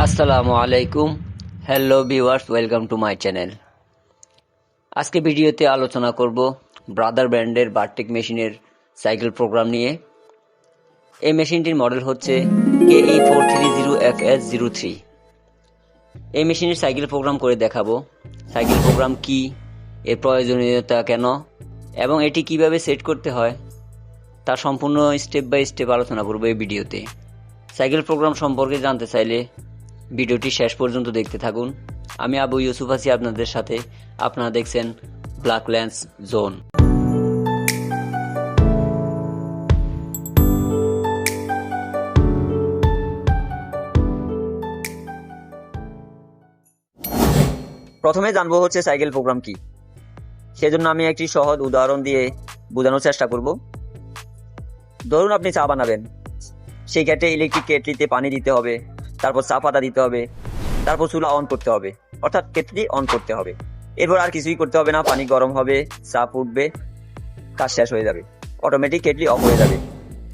আসসালামু আলাইকুম। Hello viewers, welcome to my channel. আজকে ভিডিওতে আলোচনা করব ব্রাদার ব্র্যান্ডের বারটেক মেশিনের সাইকেল প্রোগ্রাম নিয়ে। এই মেশিনটির মডেল হচ্ছে KE430FS03। এই মেশিনের সাইকেল প্রোগ্রাম করে দেখাবো সাইকেল প্রোগ্রাম কি, এর প্রয়োজনীয়তা কেন এবং এটি কিভাবে সেট করতে হয় তার সম্পূর্ণ স্টেপ বাই স্টেপ আলোচনা করব এই ভিডিওতে। সাইকেল প্রোগ্রাম সম্পর্কে জানতে চাইলে ভিডিওটি শেষ পর্যন্ত দেখতে থাকুন। আমি আবু ইউসুফ আছি আপনাদের সাথে। আপনারা দেখছেন ব্ল্যাক ল্যান্স জোন। প্রথমে জানবো হচ্ছে সাইকেল প্রোগ্রাম কি। সেজন্য আমি একটি সহজ উদাহরণ দিয়ে বোঝানোর চেষ্টা করব। ধরুন আপনি চা বানাবেন, সেই ক্ষেত্রে ইলেকট্রিক কেটলিতে পানি দিতে হবে, তারপর চা পাতা দিতে হবে, তারপর চুলা অন করতে হবে, অর্থাৎ কেটলি অন করতে হবে। এরপর আর কিছুই করতে হবে না, পানি গরম হবে, চা ফুটবে, কাজ শেষ হয়ে যাবে, অটোমেটিক কেটলি অফ হয়ে যাবে।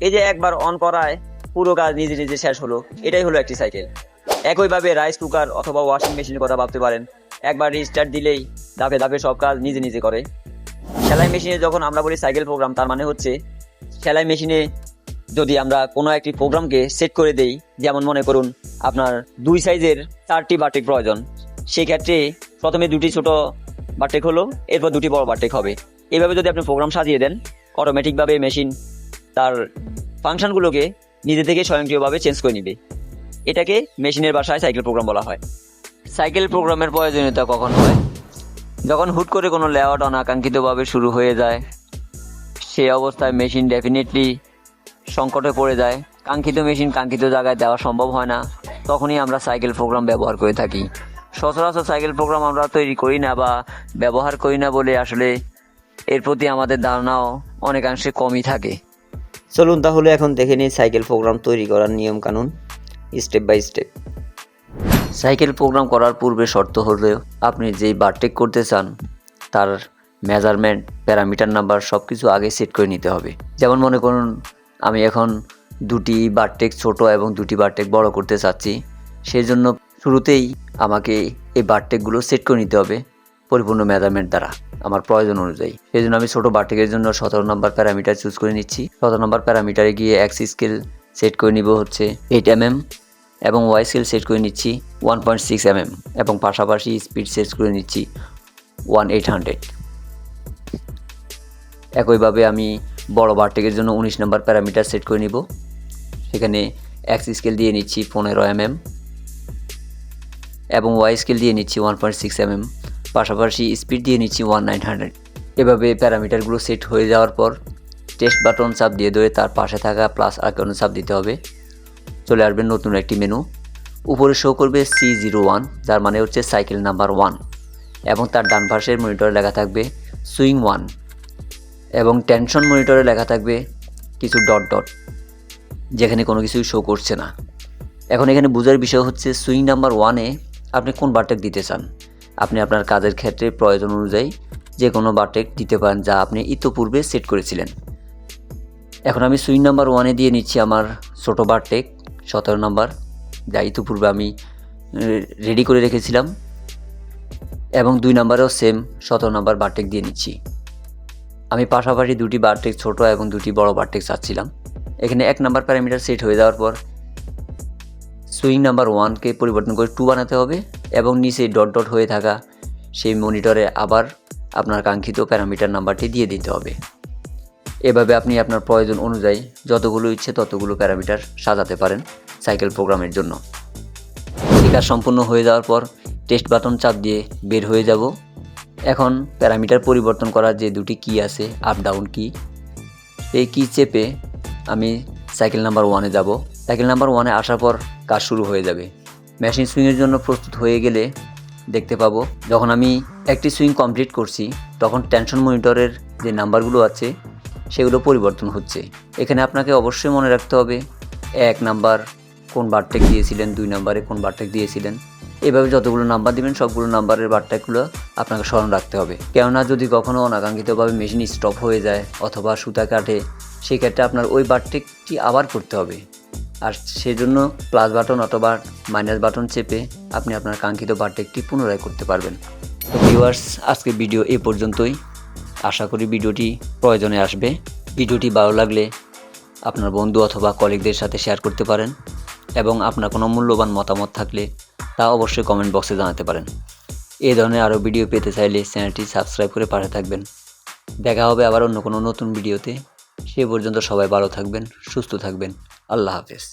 এই যে একবার অন করায় পুরো কাজ নিজে নিজে শেষ হলো, এটাই হলো একটি সাইকেল। একইভাবে রাইস কুকার অথবা ওয়াশিং মেশিনের কথা ভাবতে পারেন। একবার রিস্টার্ট দিলেই ধাপে ধাপে সব কাজ নিজে নিজে করে। সেলাই মেশিনে যখন আমরা বলি সাইকেল প্রোগ্রাম, তার মানে হচ্ছে সেলাই মেশিনে যদি আমরা কোনো একটি প্রোগ্রামকে সেট করে দেই, যেমন মনে করুন আপনার 2 সাইজের 4টি বারটেক প্রয়োজন, সেই ক্ষেত্রে প্রথমে 2টি ছোট বারটেক হলো, এরপর 2টি বড় বারটেক হবে। এইভাবে যদি আপনি প্রোগ্রাম সাজিয়ে দেন, অটোমেটিকভাবে মেশিন তার ফাংশনগুলোকে নিজে থেকে স্বয়ংক্রিয়ভাবে চেঞ্জ করে নেবে। এটাকে মেশিনের ভাষায় সাইকেল প্রোগ্রাম বলা হয়। সাইকেল প্রোগ্রামের প্রয়োজনীয়তা কখন হয়? যখন হুট করে কোনো লেআউট অনাকাঙ্ক্ষিতভাবে শুরু হয়ে যায়, সেই অবস্থায় মেশিন ডেফিনেটলি সংকটে পড়ে যায়। কাঙ্ক্ষিত মেশিন কাঙ্ক্ষিত জায়গায় দেওয়া সম্ভব হয় না, তখনই আমরা সাইকেল প্রোগ্রাম ব্যবহার করে থাকি। সচরাচর সাইকেল প্রোগ্রাম আমরা তৈরি করি না বা ব্যবহার করি না বলে আসলে এর প্রতি আমাদের ধারণাও অনেকাংশে কমই থাকে। চলুন তাহলে এখন দেখে নিই সাইকেল প্রোগ্রাম তৈরি করার নিয়ম কানুন step by step. Cycle program করার পূর্বে শর্ত হলো আপনি যেই বারটেক করতে চান তার মেজারমেন্ট, প্যারামিটার নাম্বার সব কিছু আগে সেট করে নিতে হবে। যেমন মনে করুন আমি এখন 2টি বারটেক ছোট এবং 2টি বারটেক বড় করতে চাচ্ছি, সেই জন্য শুরুতেই আমাকে এই বারটেকগুলো সেট করে নিতে হবে পরিপূর্ণ মেজারমেন্ট দ্বারা আমার প্রয়োজন অনুযায়ী। সেই জন্য আমি ছোট বারটেকের জন্য 17 নম্বর প্যারামিটার চুজ করে নিচ্ছি। 17 নম্বর প্যারামিটারে গিয়ে এক্স স্কেল সেট করে নিব হচ্ছে 8 mm এবং ওয়াই স্কেল সেট করে নিচ্ছি 1.6 mm এবং পাশাপাশি স্পিড সেট করে নিচ্ছি 1800। একইভাবে আমি বড় বারটেকের জন্য 19 নম্বর প্যারামিটার সেট করে নিব। সেখানে এক্স স্কেল দিয়ে নিচ্ছি 15 mm এবং ওয়াই স্কেল দিয়ে নিচ্ছি 1.6 mm, পাশাপাশি স্পিড দিয়ে নিচ্ছি 1900। এভাবে প্যারামিটারগুলো সেট হয়ে যাওয়ার পর টেস্ট বাটন চাপ দিয়ে ধরে তার পাশে থাকা প্লাস আইকনে চাপ দিতে হবে। চলে আসবে নতুন একটি মেনু। উপরে শো করবে C01, যার মানে হচ্ছে সাইকেল নাম্বার 1, এবং তার ডান পাশের মনিটরে লেখা থাকবে সুইং 1 এবং টেনশন মনিটরে লেখা থাকবে কিছু ডট ডট, যেখানে কোনো কিছুই শো করছে না। এখন এখানে বোঝার বিষয় হচ্ছে সুইং নাম্বার 1-এ আপনি কোন বারটেক দিতে চান। আপনি আপনার কাজের ক্ষেত্রে প্রয়োজন অনুযায়ী যে কোনো বারটেক দিতে পারেন যা আপনি ইতোপূর্বে সেট করেছিলেন। এখন আমি সুইং নাম্বার 1-এ দিয়ে নিচ্ছি আমার ছোটো বারটেক 17 নম্বর, যা ইতোপূর্বে আমি রেডি করে রেখেছিলাম, এবং 2 নম্বরেও সেম 17 নম্বর বারটেক দিয়ে নিচ্ছি। আমি পাশাপাশি 2টি বারটেক ছোট এবং 2টি বড় বারটেক চাচ্ছিলাম। এখানে 1 নম্বর প্যারামিটার সেট হয়ে যাওয়ার পর সুইং নাম্বার 1-কে পরিবর্তন করে 2 বানাতে হবে এবং নিচে ডট ডট হয়ে থাকা সেই মনিটরে আবার আপনার কাঙ্ক্ষিত প্যারামিটার নাম্বারটি দিয়ে দিতে হবে। এভাবে আপনি আপনার প্রয়োজন অনুযায়ী যতগুলো ইচ্ছে ততগুলো প্যারামিটার সাজাতে পারেন সাইকেল প্রোগ্রামের জন্য। এই কাজ সম্পূর্ণ হয়ে যাওয়ার পর টেস্ট বাটন চাপ দিয়ে বের হয়ে যাব। এখন প্যারামিটার পরিবর্তন করার যে 2টি কি আছে, আপ ডাউন কি, এই কি চেপে আমি সাইকেল নাম্বার 1-এ যাব। সাইকেল নাম্বার 1-এ আসার পর কাজ শুরু হয়ে যাবে। মেশিন সুইংয়ের জন্য প্রস্তুত হয়ে গেলে দেখতে পাবো যখন আমি একটি সুইং কমপ্লিট করছি তখন টেনশন মনিটরের যে নাম্বারগুলো আছে সেগুলো পরিবর্তন হচ্ছে। এখানে আপনাকে অবশ্যই মনে রাখতে হবে 1 নাম্বার কোন বারটেক দিয়েছিলেন, 2 নম্বরে কোন বারটেক দিয়েছিলেন। এভাবে যতগুলো নাম্বার দিবেন সবগুলো নাম্বারের বারটেকগুলো আপনাকে স্মরণ রাখতে হবে। কেননা যদি কখনও অনাকাঙ্ক্ষিতভাবে মেশিন স্টপ হয়ে যায় অথবা সুতা কাটে, সেক্ষেত্রে আপনার ওই বারটেকটি আবার করতে হবে। আর সেজন্য প্লাস বাটন অথবা মাইনাস বাটন চেপে আপনি আপনার কাঙ্ক্ষিত বারটেকটি পুনরায় করতে পারবেন। তো ভিউয়ার্স, আজকের ভিডিও এ পর্যন্তই। আশা করি ভিডিওটি প্রয়োজনে আসবে। ভিডিওটি ভালো লাগলে আপনার বন্ধু অথবা কলিগদের সাথে শেয়ার করতে পারেন এবং আপনার কোনো মূল্যবান মতামত থাকলে তা অবশ্যই কমেন্ট বক্সে জানাতে পারেন। এই ধরনের আরও ভিডিও পেতে চাইলে চ্যানেলটি সাবস্ক্রাইব করে পাশে থাকবেন। দেখা হবে আবার অন্য কোনো নতুন ভিডিওতে। সে পর্যন্ত সবাই ভালো থাকবেন, সুস্থ থাকবেন। আল্লাহ হাফেজ।